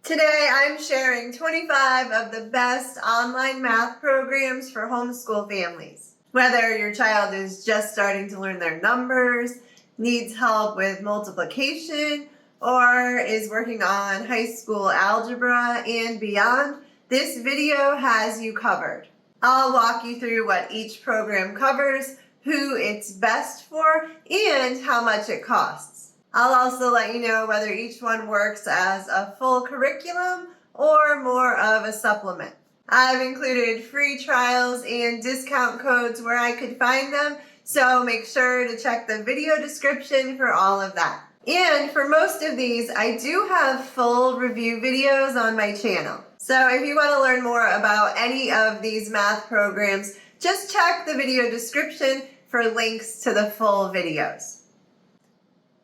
Today I'm sharing 25 of the best online math programs for homeschool families. Whether your child is just starting to learn their numbers, needs help with multiplication, or is working on high school algebra and beyond, this video has you covered. I'll walk you through what each program covers, who it's best for, and how much it costs. I'll also let you know whether each one works as a full curriculum or more of a supplement. I've included free trials and discount codes where I could find them, so make sure to check the video description for all of that. And for most of these, I do have full review videos on my channel. So if you want to learn more about any of these math programs, just check the video description for links to the full videos.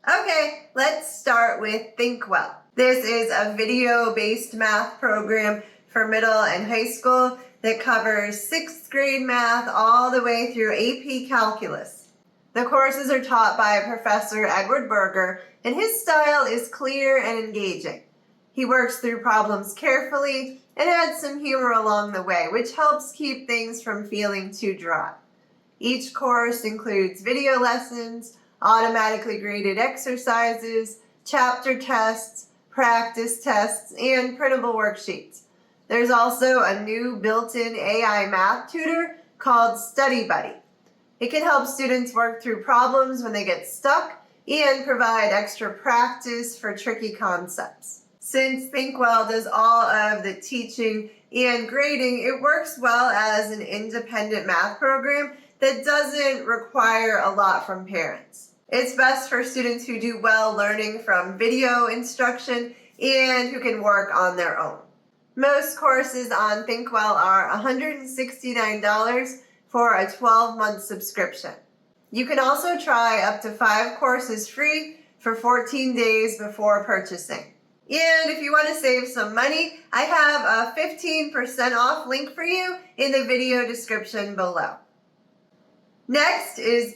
Okay, let's start with Thinkwell. This is a video-based math program for middle and high school that covers 6th grade math all the way through AP Calculus. The courses are taught by Professor Edward Berger, and his style is clear and engaging. He works through problems carefully and adds some humor along the way, which helps keep things from feeling too dry. Each course includes video lessons, automatically graded exercises, chapter tests, practice tests, and printable worksheets. There's also a new built-in AI math tutor called Study Buddy. It can help students work through problems when they get stuck and provide extra practice for tricky concepts. Since Thinkwell does all of the teaching and grading, it works well as an independent math program that doesn't require a lot from parents. It's best for students who do well learning from video instruction and who can work on their own. Most courses on Thinkwell are $169 for a 12-month subscription. You can also try up to 5 courses free for 14 days before purchasing. And if you want to save some money, I have a 15% off link for you in the video description below. Next is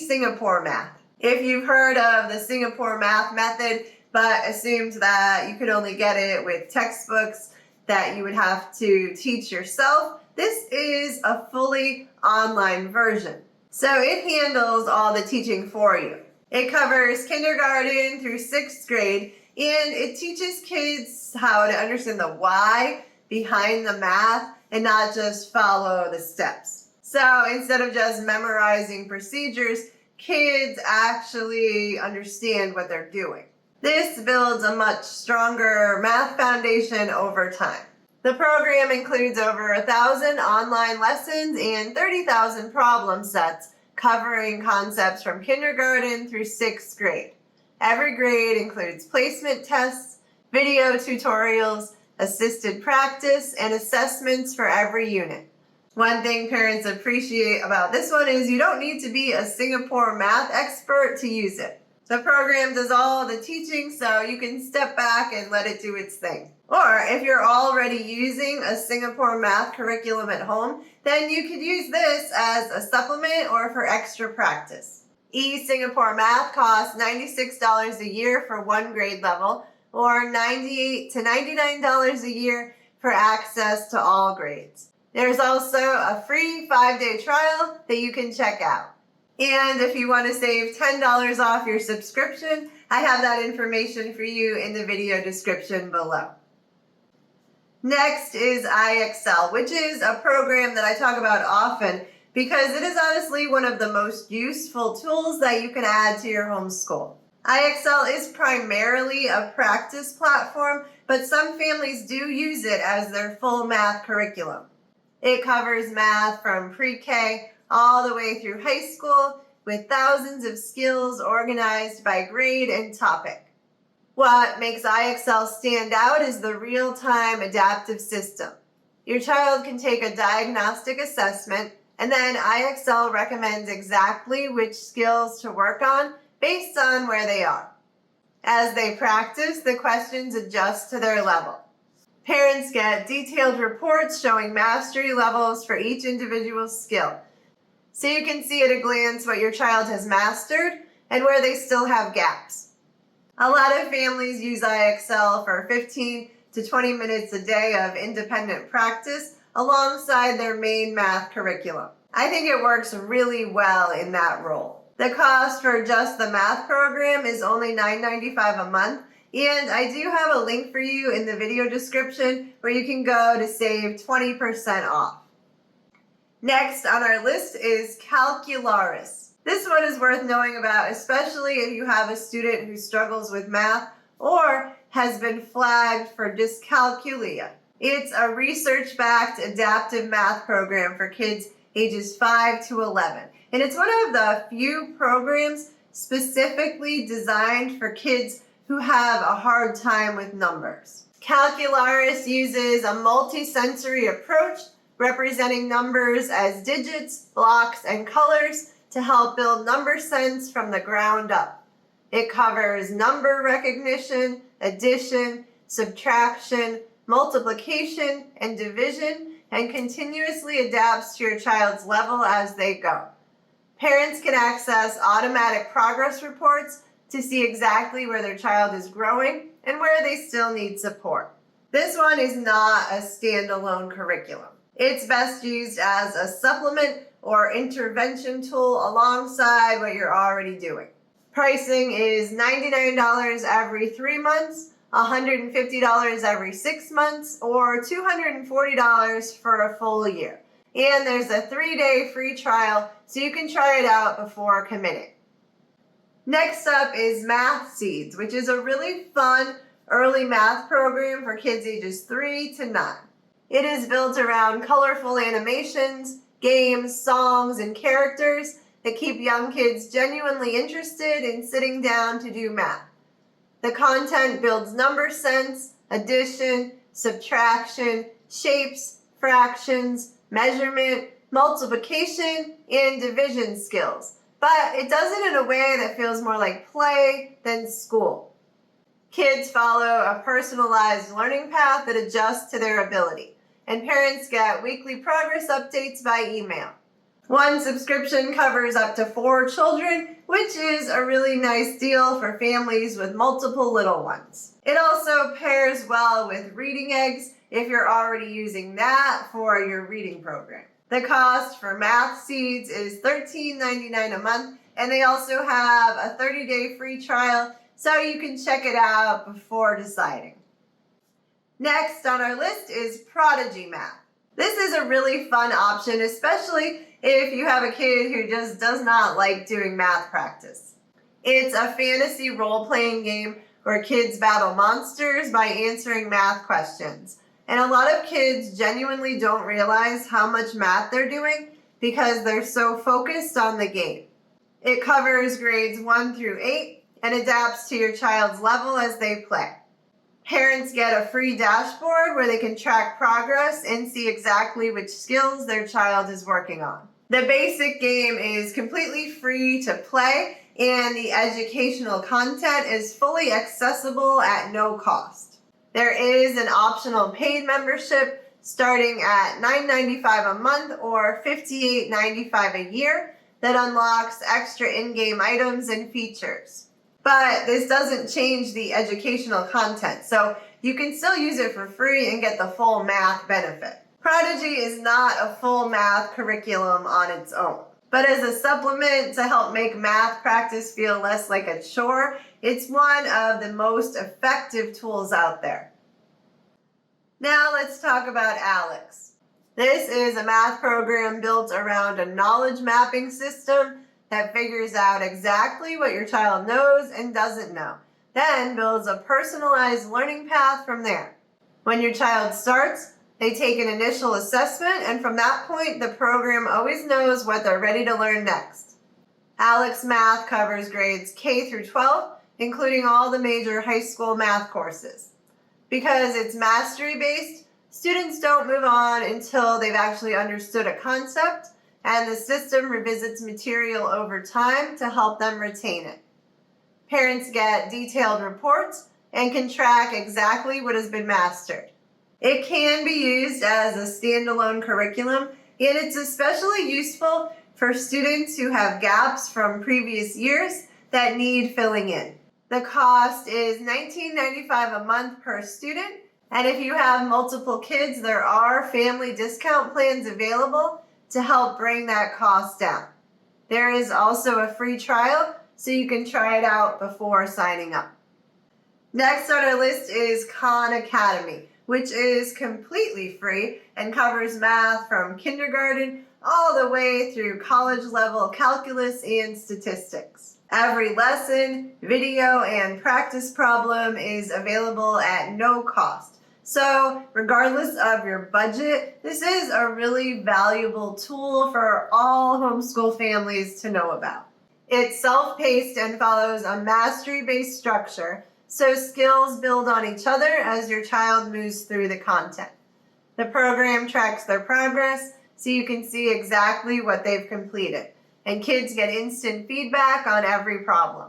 Singapore Math. If you've heard of the Singapore math method, but assumed that you could only get it with textbooks that you would have to teach yourself, this is a fully online version. So it handles all the teaching for you. It covers kindergarten through 6th grade, and it teaches kids how to understand the why behind the math and not just follow the steps. So instead of just memorizing procedures, kids actually understand what they're doing. This builds a much stronger math foundation over time. The program includes over 1,000 online lessons and 30,000 problem sets covering concepts from kindergarten through 6th grade. Every grade includes placement tests, video tutorials, assisted practice, and assessments for every unit. One thing parents appreciate about this one is you don't need to be a Singapore math expert to use it. The program does all the teaching, so you can step back and let it do its thing. Or if you're already using a Singapore math curriculum at home, then you could use this as a supplement or for extra practice. Singapore Math costs $96 a year for one grade level, or $98 to $99 a year for access to all grades. There's also a free 5-day trial that you can check out. And if you want to save $10 off your subscription, I have that information for you in the video description below. Next is IXL, which is a program that I talk about often because it is honestly one of the most useful tools that you can add to your homeschool. IXL is primarily a practice platform, but some families do use it as their full math curriculum. It covers math from pre-K all the way through high school with thousands of skills organized by grade and topic. What makes IXL stand out is the real-time adaptive system. Your child can take a diagnostic assessment, and then IXL recommends exactly which skills to work on based on where they are. As they practice, the questions adjust to their level. Parents get detailed reports showing mastery levels for each individual skill. So you can see at a glance what your child has mastered and where they still have gaps. A lot of families use IXL for 15 to 20 minutes a day of independent practice alongside their main math curriculum. I think it works really well in that role. The cost for just the math program is only $9.95 a month, and I do have a link for you in the video description where you can go to save 20% off. Next on our list is Calcularis. This one is worth knowing about, especially if you have a student who struggles with math or has been flagged for dyscalculia. It's a research-backed adaptive math program for kids ages 5 to 11. And it's one of the few programs specifically designed for kids who have a hard time with numbers. Calcularis uses a multi-sensory approach representing numbers as digits, blocks, and colors to help build number sense from the ground up. It covers number recognition, addition, subtraction, multiplication, and division, and continuously adapts to your child's level as they go. Parents can access automatic progress reports to see exactly where their child is growing and where they still need support. This one is not a standalone curriculum. It's best used as a supplement or intervention tool alongside what you're already doing. Pricing is $99 every 3 months, $150 every 6 months, or $240 for a full year. And there's a 3-day free trial, so you can try it out before committing. Next up is Math Seeds, which is a really fun early math program for kids ages 3 to 9. It is built around colorful animations, games, songs, and characters that keep young kids genuinely interested in sitting down to do math. The content builds number sense, addition, subtraction, shapes, fractions, measurement, multiplication, and division skills. But it does it in a way that feels more like play than school. Kids follow a personalized learning path that adjusts to their ability, and parents get weekly progress updates by email. One subscription covers up to 4 children, which is a really nice deal for families with multiple little ones. It also pairs well with Reading Eggs if you're already using that for your reading program. The cost for Math Seeds is $13.99 a month, and they also have a 30-day free trial, so you can check it out before deciding. Next on our list is Prodigy Math. This is a really fun option, especially if you have a kid who just does not like doing math practice. It's a fantasy role-playing game where kids battle monsters by answering math questions. And a lot of kids genuinely don't realize how much math they're doing because they're so focused on the game. It covers grades 1 through 8 and adapts to your child's level as they play. Parents get a free dashboard where they can track progress and see exactly which skills their child is working on. The basic game is completely free to play, and the educational content is fully accessible at no cost. There is an optional paid membership starting at $9.95 a month or $58.95 a year that unlocks extra in-game items and features. But this doesn't change the educational content, so you can still use it for free and get the full math benefit. Prodigy is not a full math curriculum on its own, but as a supplement to help make math practice feel less like a chore, it's one of the most effective tools out there. Now let's talk about Aleks. This is a math program built around a knowledge mapping system that figures out exactly what your child knows and doesn't know, then builds a personalized learning path from there. When your child starts, they take an initial assessment, and from that point, the program always knows what they're ready to learn next. Aleks Math covers grades K through 12, including all the major high school math courses. Because it's mastery-based, students don't move on until they've actually understood a concept, and the system revisits material over time to help them retain it. Parents get detailed reports and can track exactly what has been mastered. It can be used as a standalone curriculum, and it's especially useful for students who have gaps from previous years that need filling in. The cost is $19.95 a month per student And if you have multiple kids, there are family discount plans available to help bring that cost down. There is also a free trial, so you can try it out before signing up. Next on our list is Khan Academy, which is completely free and covers math from kindergarten all the way through college-level calculus and statistics. Every lesson, video, and practice problem is available at no cost. So, regardless of your budget, this is a really valuable tool for all homeschool families to know about. It's self-paced and follows a mastery-based structure, so skills build on each other as your child moves through the content. The program tracks their progress so you can see exactly what they've completed, and kids get instant feedback on every problem.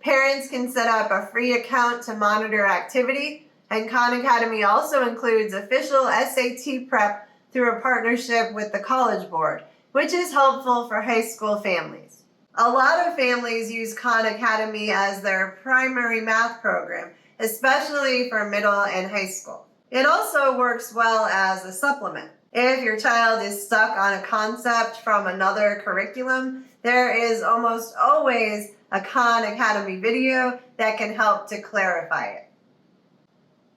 Parents can set up a free account to monitor activity, and Khan Academy also includes official SAT prep through a partnership with the College Board, which is helpful for high school families. A lot of families use Khan Academy as their primary math program, especially for middle and high school. It also works well as a supplement. If your child is stuck on a concept from another curriculum, there is almost always a Khan Academy video that can help to clarify it.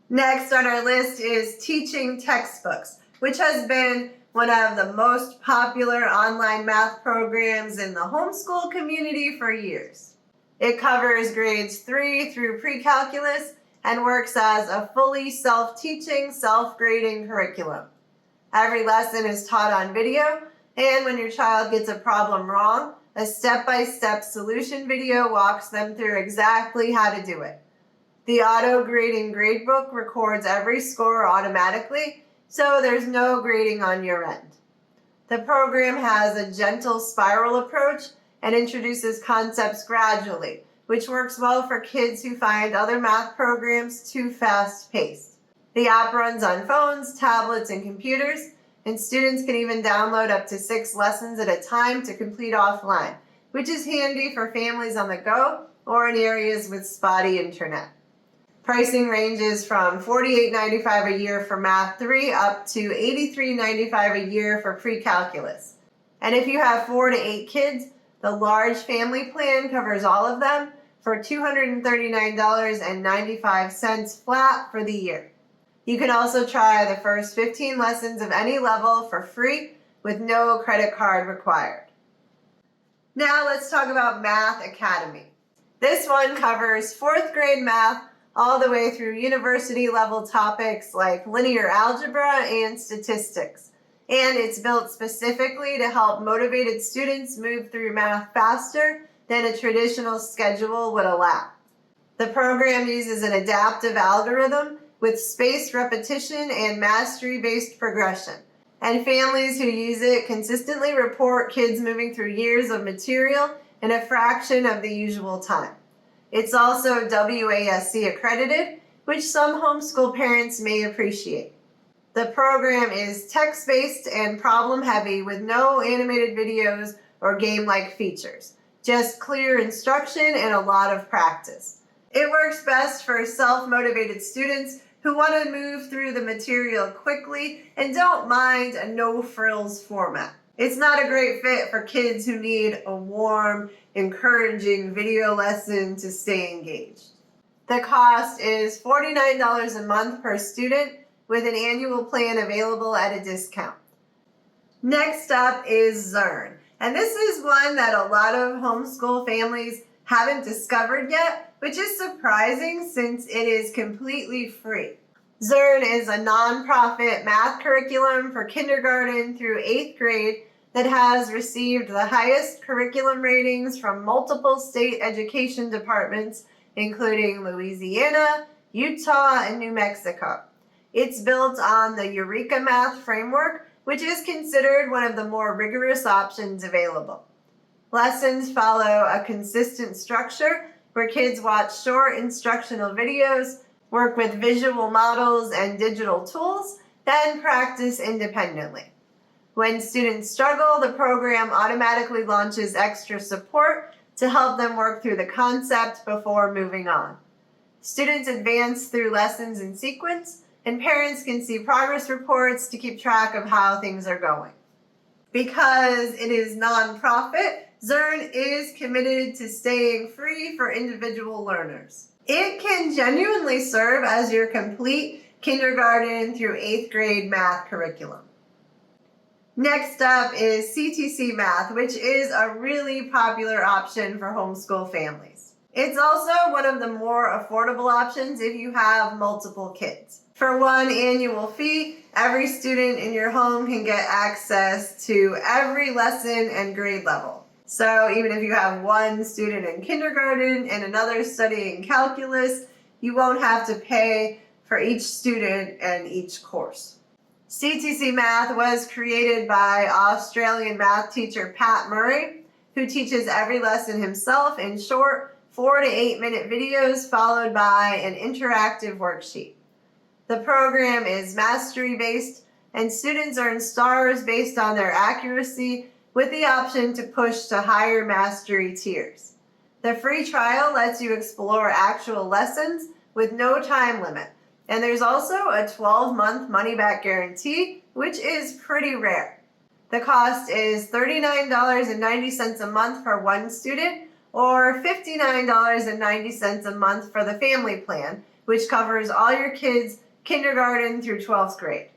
Next on our list is Teaching Textbooks, which has been one of the most popular online math programs in the homeschool community for years. It covers grades 3 through pre-calculus and works as a fully self-teaching, self-grading curriculum. Every lesson is taught on video, and when your child gets a problem wrong, a step-by-step solution video walks them through exactly how to do it. The auto-grading gradebook records every score automatically, so there's no grading on your end. The program has a gentle spiral approach and introduces concepts gradually, which works well for kids who find other math programs too fast-paced. The app runs on phones, tablets, and computers, and students can even download up to 6 lessons at a time to complete offline, which is handy for families on the go or in areas with spotty internet. Pricing ranges from $48.95 a year for Math 3 up to $83.95 a year for pre-calculus. And if you have 4 to 8 kids, the large family plan covers all of them for $239.95 flat for the year. You can also try the first 15 lessons of any level for free with no credit card required. Now let's talk about Math Academy. This one covers 4th grade math all the way through university level topics like linear algebra and statistics. And it's built specifically to help motivated students move through math faster than a traditional schedule would allow. The program uses an adaptive algorithm with spaced repetition and mastery-based progression. And families who use it consistently report kids moving through years of material in a fraction of the usual time. It's also WASC accredited, which some homeschool parents may appreciate. The program is text-based and problem-heavy with no animated videos or game-like features, just clear instruction and a lot of practice. It works best for self-motivated students who want to move through the material quickly and don't mind a no-frills format. It's not a great fit for kids who need a warm, encouraging video lesson to stay engaged. The cost is $49 a month per student with an annual plan available at a discount. Next up is Zern, and this is one that a lot of homeschool families haven't discovered yet, which is surprising since it is completely free. Zern is a nonprofit math curriculum for kindergarten through 8th grade that has received the highest curriculum ratings from multiple state education departments, including Louisiana, Utah, and New Mexico. It's built on the Eureka Math framework, which is considered one of the more rigorous options available. Lessons follow a consistent structure where kids watch short instructional videos, work with visual models and digital tools, then practice independently. When students struggle, the program automatically launches extra support to help them work through the concept before moving on. Students advance through lessons in sequence, and parents can see progress reports to keep track of how things are going. Because it is nonprofit, Zern is committed to staying free for individual learners. It can genuinely serve as your complete kindergarten through 8th grade math curriculum. Next up is CTC Math, which is a really popular option for homeschool families. It's also one of the more affordable options if you have multiple kids. For one annual fee, every student in your home can get access to every lesson and grade level. So even if you have one student in kindergarten and another studying calculus, you won't have to pay for each student and each course. CTC Math was created by Australian math teacher Pat Murray, who teaches every lesson himself in short 4 to 8 minute videos followed by an interactive worksheet. The program is mastery-based, and students earn stars based on their accuracy with the option to push to higher mastery tiers. The free trial lets you explore actual lessons with no time limit, and there's also a 12-month money-back guarantee, which is pretty rare. The cost is $39.90 a month for one student, or $59.90 a month for the family plan, which covers all your kids' kindergarten through 12th grade.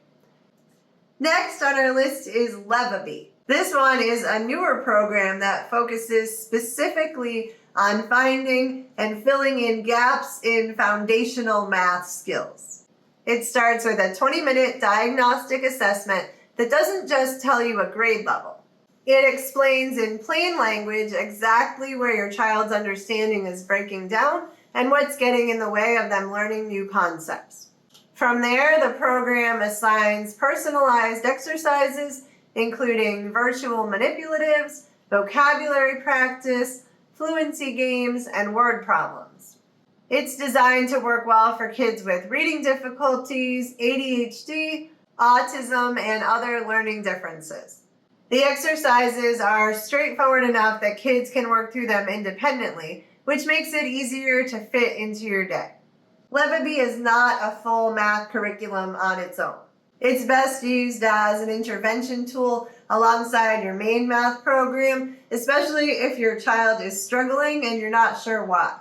Next on our list is Levebee. This one is a newer program that focuses specifically on finding and filling in gaps in foundational math skills. It starts with a 20-minute diagnostic assessment that doesn't just tell you a grade level. It explains in plain language exactly where your child's understanding is breaking down and what's getting in the way of them learning new concepts. From there, the program assigns personalized exercises, including virtual manipulatives, vocabulary practice, fluency games, and word problems. It's designed to work well for kids with reading difficulties, ADHD, autism, and other learning differences. The exercises are straightforward enough that kids can work through them independently, which makes it easier to fit into your day. Levebee is not a full math curriculum on its own. It's best used as an intervention tool alongside your main math program, especially if your child is struggling and you're not sure why.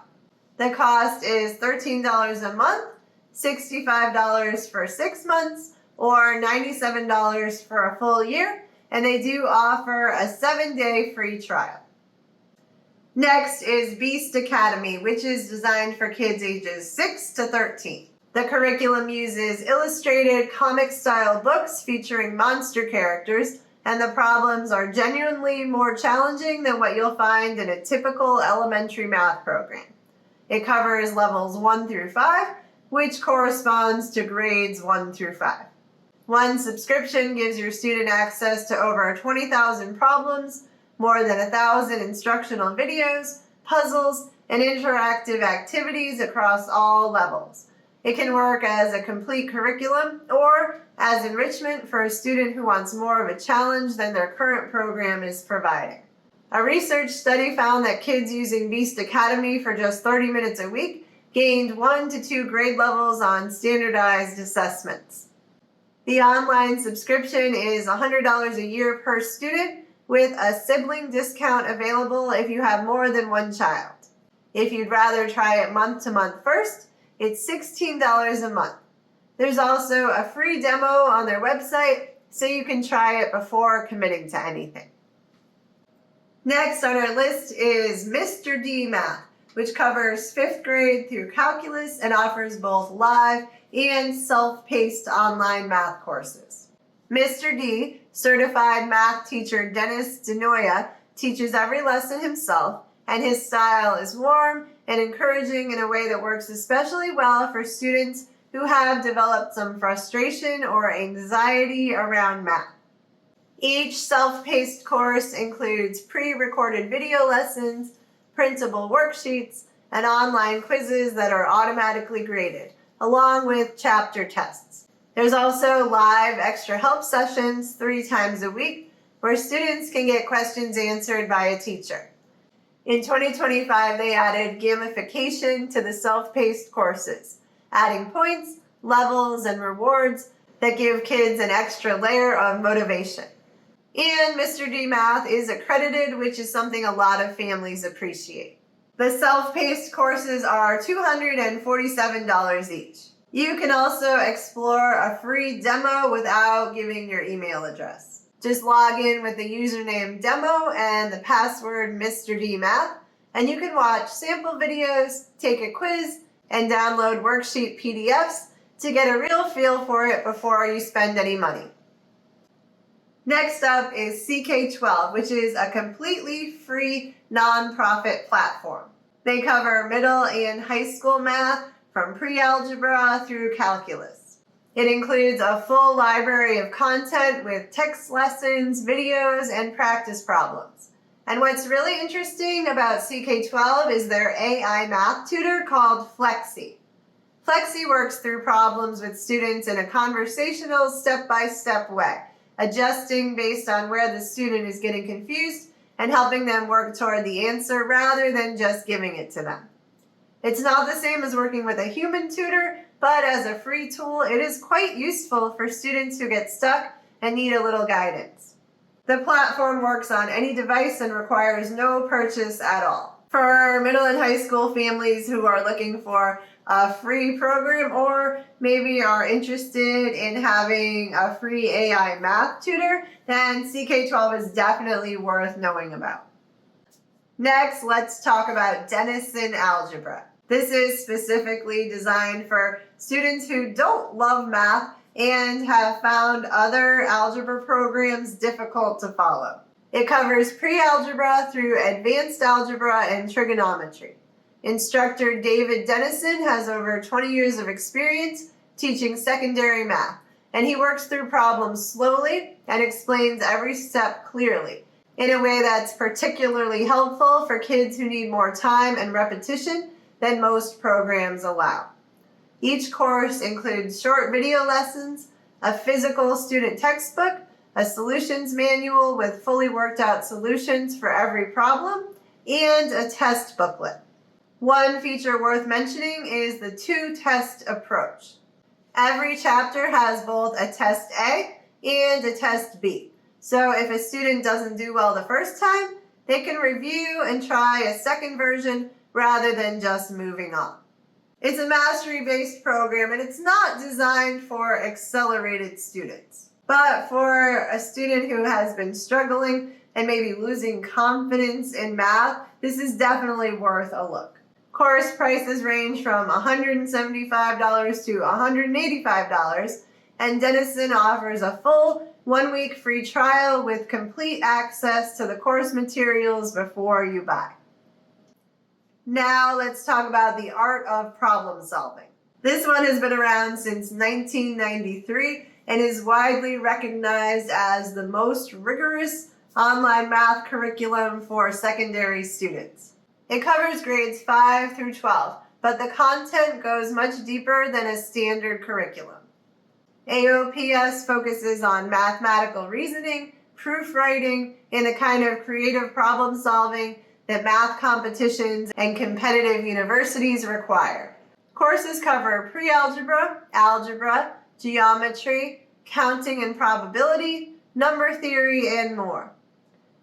The cost is $13 a month, $65 for 6 months, or $97 for a full year, and they do offer a 7-day free trial. Next is Beast Academy, which is designed for kids ages 6 to 13. The curriculum uses illustrated comic-style books featuring monster characters, and the problems are genuinely more challenging than what you'll find in a typical elementary math program. It covers levels 1 through 5, which corresponds to grades 1 through 5. One subscription gives your student access to over 20,000 problems, more than 1,000 instructional videos, puzzles, and interactive activities across all levels. It can work as a complete curriculum or as enrichment for a student who wants more of a challenge than their current program is providing. A research study found that kids using Beast Academy for just 30 minutes a week gained 1 to 2 grade levels on standardized assessments. The online subscription is $100 a year per student, with a sibling discount available if you have more than one child. If you'd rather try it month to month first, it's $16 a month. There's also a free demo on their website, so you can try it before committing to anything. Next on our list is Mr. D Math, which covers 5th grade through calculus and offers both live and self-paced online math courses. Mr. D, certified math teacher Dennis Denoya, teaches every lesson himself, and his style is warm and encouraging in a way that works especially well for students who have developed some frustration or anxiety around math. Each self-paced course includes pre-recorded video lessons, printable worksheets, and online quizzes that are automatically graded, along with chapter tests. There's also live extra help sessions 3 times a week where students can get questions answered by a teacher. In 2025, they added gamification to the self-paced courses, adding points, levels, and rewards that give kids an extra layer of motivation. And Mr. D Math is accredited, which is something a lot of families appreciate. The self-paced courses are $247 each. You can also explore a free demo without giving your email address. Just log in with the username demo and the password Mr. D Math, and you can watch sample videos, take a quiz, and download worksheet PDFs to get a real feel for it before you spend any money. Next up is CK12, which is a completely free nonprofit platform. They cover middle and high school math from pre-algebra through calculus. It includes a full library of content with text lessons, videos, and practice problems. And what's really interesting about CK12 is their AI math tutor called Flexi. Flexi works through problems with students in a conversational, step-by-step way, adjusting based on where the student is getting confused and helping them work toward the answer rather than just giving it to them. It's not the same as working with a human tutor, but as a free tool, it is quite useful for students who get stuck and need a little guidance. The platform works on any device and requires no purchase at all. For middle and high school families who are looking for a free program or maybe are interested in having a free AI math tutor, then CK12 is definitely worth knowing about. Next, let's talk about Denison Algebra. This is specifically designed for students who don't love math and have found other algebra programs difficult to follow. It covers pre-algebra through advanced algebra and trigonometry. Instructor David Denison has over 20 years of experience teaching secondary math, and he works through problems slowly and explains every step clearly in a way that's particularly helpful for kids who need more time and repetition than most programs allow. Each course includes short video lessons, a physical student textbook, a solutions manual with fully worked out solutions for every problem, and a test booklet. One feature worth mentioning is the two-test approach. Every chapter has both a test A and a test B. So if a student doesn't do well the first time, they can review and try a second version rather than just moving on. It's a mastery-based program and it's not designed for accelerated students. But for a student who has been struggling and maybe losing confidence in math, this is definitely worth a look. Course prices range from $175 to $185, and Denison offers a full 1-week free trial with complete access to the course materials before you buy. Now let's talk about the art of problem solving. This one has been around since 1993 and is widely recognized as the most rigorous online math curriculum for secondary students. It covers grades 5 through 12, but the content goes much deeper than a standard curriculum. AOPS focuses on mathematical reasoning, proofwriting, and the kind of creative problem solving that math competitions and competitive universities require. Courses cover pre-algebra, algebra, geometry, counting and probability, number theory, and more.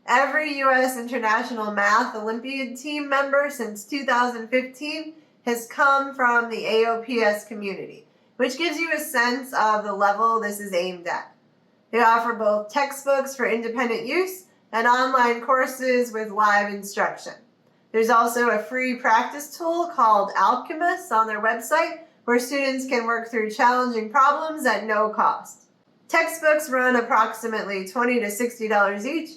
Every U.S. International Math Olympiad team member since 2015 has come from the AOPS community, which gives you a sense of the level this is aimed at. They offer both textbooks for independent use and online courses with live instruction. There's also a free practice tool called Alchemist on their website where students can work through challenging problems at no cost. Textbooks run approximately $20 to $60 each,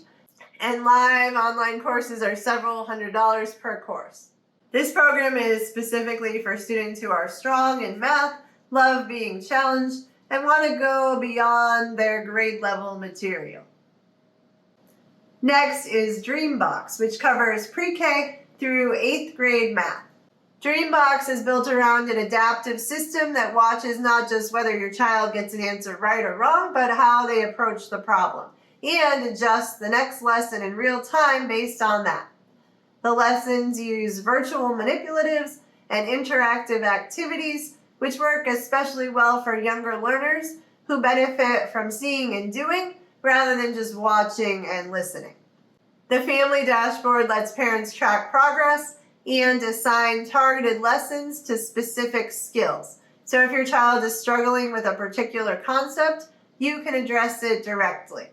and live online courses are several $100s per course. This program is specifically for students who are strong in math, love being challenged, and want to go beyond their grade level material. Next is Dreambox, which covers pre-K through 8th grade math. Dreambox is built around an adaptive system that watches not just whether your child gets an answer right or wrong, but how they approach the problem, and adjust the next lesson in real time based on that. The lessons use virtual manipulatives and interactive activities which work especially well for younger learners who benefit from seeing and doing rather than just watching and listening. The family dashboard lets parents track progress and assign targeted lessons to specific skills. So if your child is struggling with a particular concept, you can address it directly.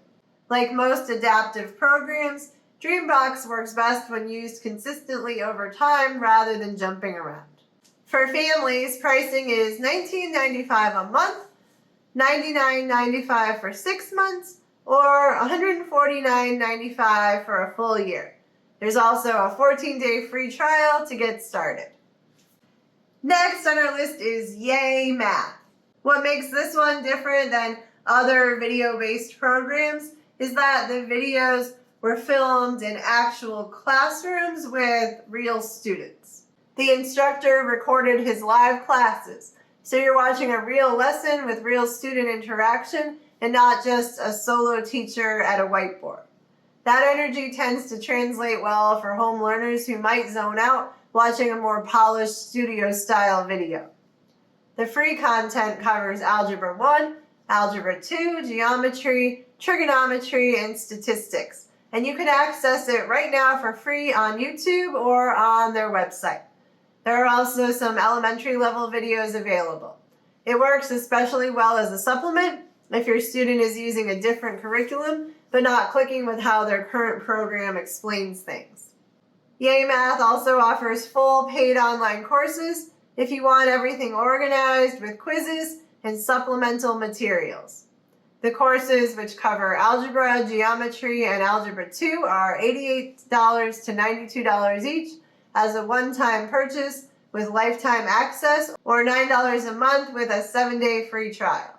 Like most adaptive programs, Dreambox works best when used consistently over time rather than jumping around. For families, pricing is $19.95 a month, $99.95 for 6 months, or $149.95 for a full year. There's also a 14-day free trial to get started. Next on our list is Yay Math. What makes this one different than other video-based programs is that the videos were filmed in actual classrooms with real students. The instructor recorded his live classes, so you're watching a real lesson with real student interaction and not just a solo teacher at a whiteboard. That energy tends to translate well for home learners who might zone out watching a more polished studio-style video. The free content covers Algebra 1, Algebra 2, Geometry, Trigonometry, and Statistics, and you can access it right now for free on YouTube or on their website. There are also some elementary level videos available. It works especially well as a supplement if your student is using a different curriculum but not clicking with how their current program explains things. Yay Math also offers full paid online courses if you want everything organized with quizzes and supplemental materials. The courses, which cover Algebra, Geometry, and Algebra 2, are $88 to $92 each as a one-time purchase with lifetime access, or $9 a month with a 7-day free trial.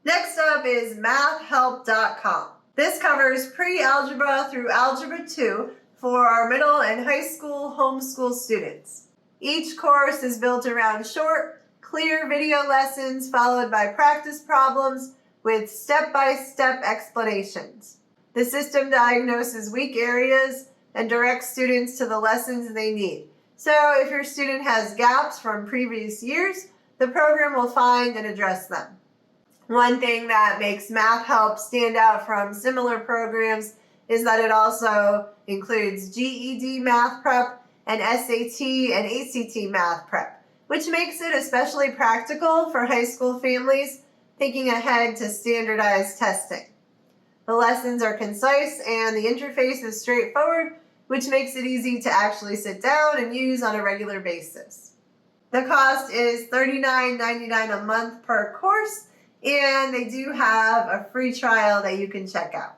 Next up is mathhelp.com. This covers pre-algebra through Algebra 2 for our middle and high school homeschool students. Each course is built around short, clear video lessons followed by practice problems with step-by-step explanations. The system diagnoses weak areas and directs students to the lessons they need. So if your student has gaps from previous years, the program will find and address them. One thing that makes Math Help stand out from similar programs is that it also includes GED math prep and SAT and ACT math prep, which makes it especially practical for high school families thinking ahead to standardized testing. The lessons are concise and the interface is straightforward, which makes it easy to actually sit down and use on a regular basis. The cost is $39.99 a month per course, and they do have a free trial that you can check out.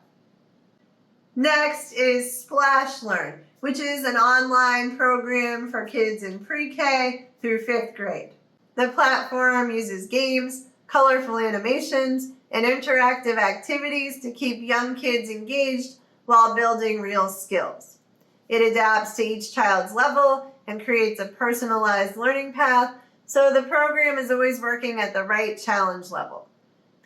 Next is Splashlearn, which is an online program for kids in pre-K through 5th grade. The platform uses games, colorful animations, and interactive activities to keep young kids engaged while building real skills. It adapts to each child's level and creates a personalized learning path, so the program is always working at the right challenge level.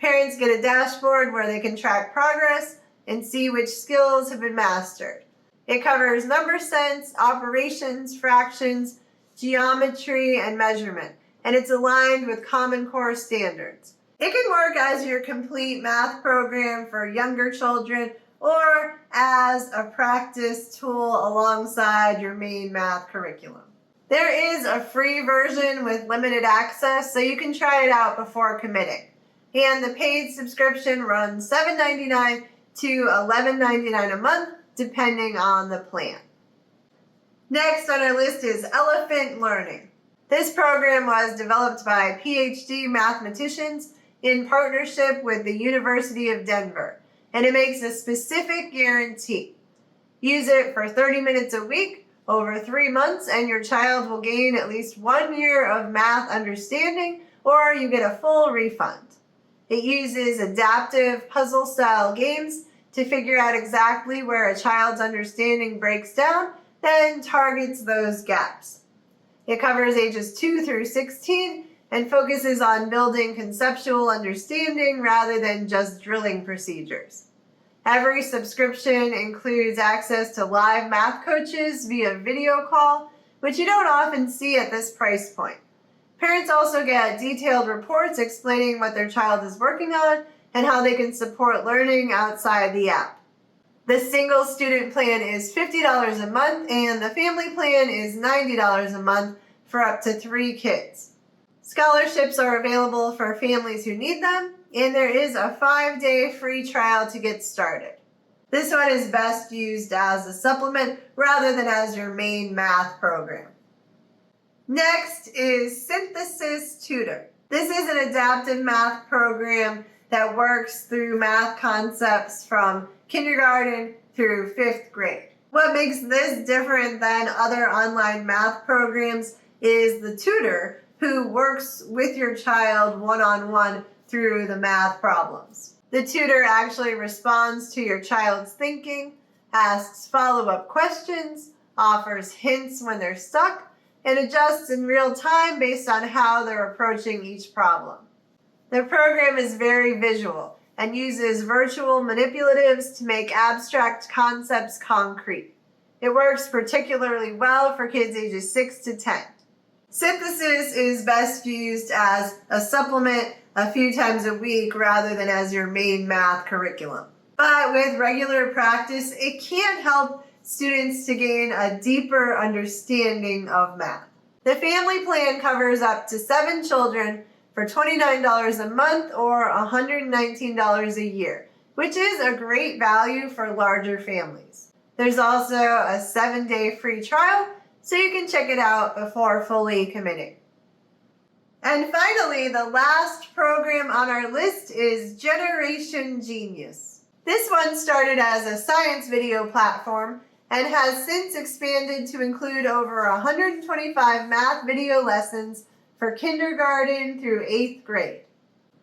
Parents get a dashboard where they can track progress and see which skills have been mastered. It covers number sense, operations, fractions, geometry, and measurement, and it's aligned with Common Core standards. It can work as your complete math program for younger children or as a practice tool alongside your main math curriculum. There is a free version with limited access, so you can try it out before committing. And the paid subscription runs $7.99 to $11.99 a month, depending on the plan. Next on our list is Elephant Learning. This program was developed by PhD mathematicians in partnership with the University of Denver, and it makes a specific guarantee. Use it for 30 minutes a week over 3 months, and your child will gain at least 1 year of math understanding, or you get a full refund. It uses adaptive puzzle-style games to figure out exactly where a child's understanding breaks down, then targets those gaps. It covers ages 2 through 16 and focuses on building conceptual understanding rather than just drilling procedures. Every subscription includes access to live math coaches via video call, which you don't often see at this price point. Parents also get detailed reports explaining what their child is working on and how they can support learning outside the app. The single student plan is $50 a month and the family plan is $90 a month for up to 3 kids. Scholarships are available for families who need them, and there is a 5-day free trial to get started. This one is best used as a supplement rather than as your main math program. Next is Synthesis Tutor. This is an adaptive math program that works through math concepts from kindergarten through 5th grade. What makes this different than other online math programs is the tutor who works with your child one-on-one through the math problems. The tutor actually responds to your child's thinking, asks follow-up questions, offers hints when they're stuck, and adjusts in real time based on how they're approaching each problem. The program is very visual and uses virtual manipulatives to make abstract concepts concrete. It works particularly well for kids ages 6 to 10. Synthesis is best used as a supplement a few times a week rather than as your main math curriculum. But with regular practice, it can help students to gain a deeper understanding of math. The family plan covers up to 7 children for $29 a month or $119 a year, which is a great value for larger families. There's also a 7-day free trial, so you can check it out before fully committing. And finally, the last program on our list is Generation Genius. This one started as a science video platform and has since expanded to include over 125 math video lessons for kindergarten through 8th grade.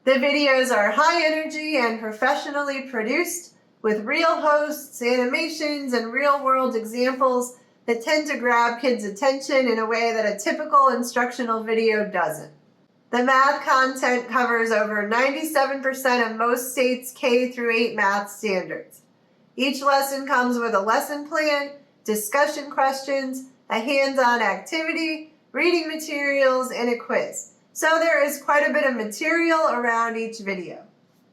The videos are high energy and professionally produced with real hosts, animations, and real-world examples that tend to grab kids' attention in a way that a typical instructional video doesn't. The math content covers over 97% of most states' K through 8 math standards. Each lesson comes with a lesson plan, discussion questions, a hands-on activity, reading materials, and a quiz. So there is quite a bit of material around each video.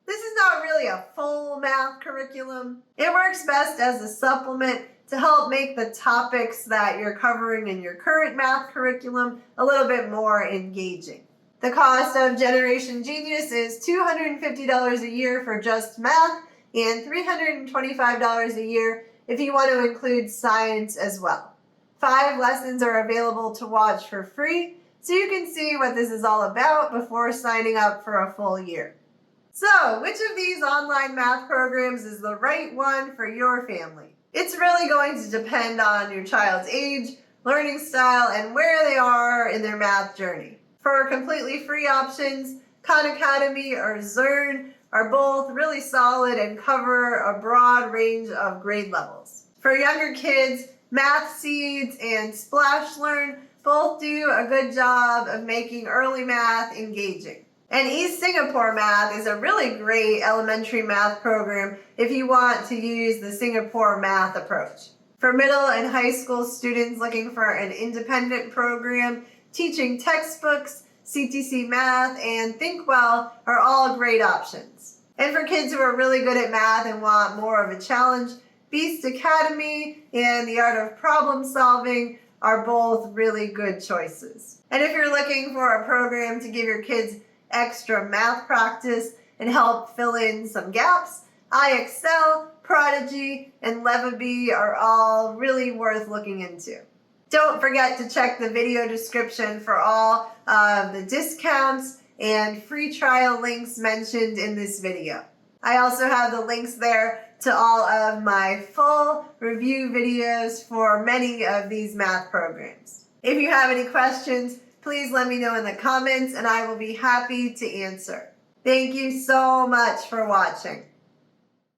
This is not really a full math curriculum. It works best as a supplement to help make the topics that you're covering in your current math curriculum a little bit more engaging. The cost of Generation Genius is $250 a year for just math and $325 a year if you want to include science as well. 5 lessons are available to watch for free, so you can see what this is all about before signing up for a full year. So, which of these online math programs is the right one for your family? It's really going to depend on your child's age, learning style, and where they are in their math journey. For completely free options, Khan Academy or Zern are both really solid and cover a broad range of grade levels. For younger kids, Math Seeds and Splashlearn both do a good job of making early math engaging. And East Singapore Math is a really great elementary math program if you want to use the Singapore math approach. For middle and high school students looking for an independent program, teaching textbooks, CTC Math, and Thinkwell are all great options. And for kids who are really good at math and want more of a challenge, Beast Academy and The Art of Problem Solving are both really good choices. And if you're looking for a program to give your kids extra math practice and help fill in some gaps, IXL, Prodigy, and Levebee are all really worth looking into. Don't forget to check the video description for all of the discounts and free trial links mentioned in this video. I also have the links there to all of my full review videos for many of these math programs. If you have any questions, please let me know in the comments and I will be happy to answer. Thank you so much for watching.